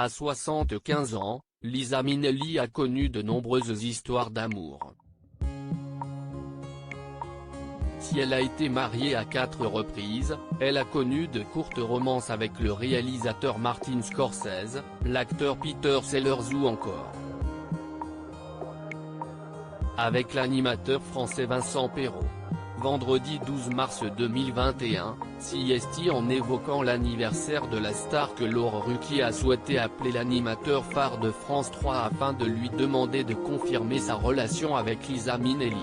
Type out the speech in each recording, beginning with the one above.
À 75 ans, Liza Minnelli a connu de nombreuses histoires d'amour. Si elle a été mariée à 4 reprises, elle a connu de courtes romances avec le réalisateur Martin Scorsese, l'acteur Peter Sellers ou encore avec l'animateur français Vincent Perrault. Vendredi 12 mars 2021, CST en évoquant l'anniversaire de la star que Laure Ruquier a souhaité appeler l'animateur phare de France 3 afin de lui demander de confirmer sa relation avec Liza Minnelli.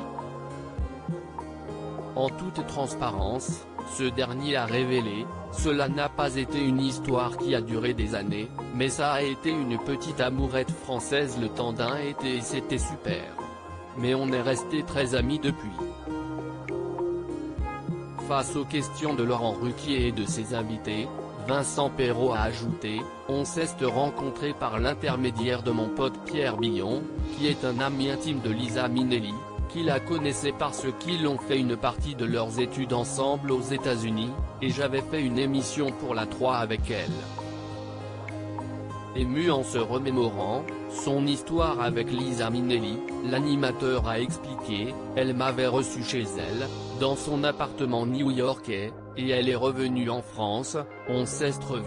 En toute transparence, ce dernier a révélé, cela n'a pas été une histoire qui a duré des années, mais ça a été une petite amourette française le temps d'un été et c'était super. Mais on est resté très amis depuis. Face aux questions de Laurent Ruquier et de ses invités, Vincent Perrault a ajouté « On s'est rencontrés par l'intermédiaire de mon pote Pierre Billon, qui est un ami intime de Liza Minnelli, qui la connaissait parce qu'ils ont fait une partie de leurs études ensemble aux États-Unis, et j'avais fait une émission pour la 3 avec elle. » Ému en se remémorant son histoire avec Liza Minnelli, l'animateur a expliqué « Elle m'avait reçu chez elle, dans son appartement new-yorkais, et elle est revenue en France, on s'est revus.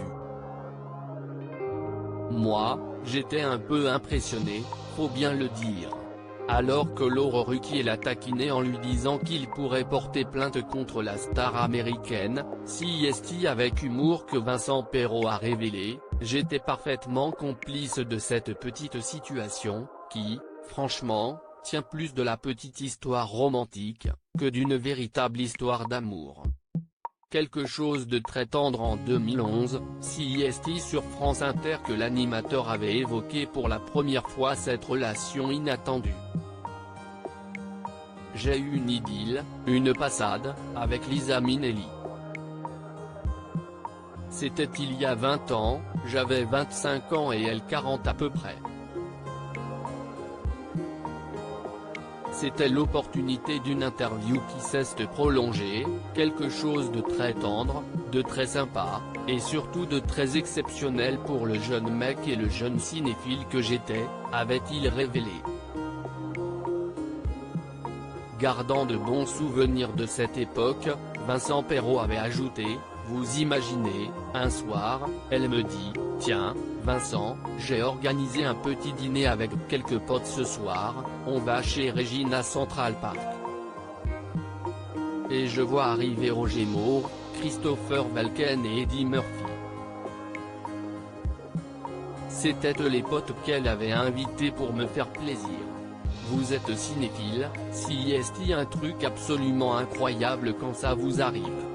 Moi, j'étais un peu impressionné, faut bien le dire. » Alors que Laure Ruquier l'a taquiné en lui disant qu'il pourrait porter plainte contre la star américaine, CST avec humour que Vincent Perrault a révélé « J'étais parfaitement complice de cette petite situation, qui, franchement, tient plus de la petite histoire romantique, que d'une véritable histoire d'amour. » Quelque chose de très tendre en 2011, CST sur France Inter que l'animateur avait évoqué pour la première fois cette relation inattendue. J'ai eu une idylle, une passade, avec Liza Minnelli. C'était il y a 20 ans, j'avais 25 ans et elle 40 à peu près. C'était l'opportunité d'une interview qui s'est prolongée, quelque chose de très tendre, de très sympa, et surtout de très exceptionnel pour le jeune mec et le jeune cinéphile que j'étais, avait-il révélé. Gardant de bons souvenirs de cette époque, Vincent Perrault avait ajouté « Vous imaginez, un soir, elle me dit « Tiens, Vincent, j'ai organisé un petit dîner avec quelques potes ce soir, on va chez Regina Central Park. » Et je vois arriver Roger Moore, Christopher Walken et Eddie Murphy. C'étaient les potes qu'elle avait invités pour me faire plaisir. Vous êtes cinéphile, CST un truc absolument incroyable quand ça vous arrive.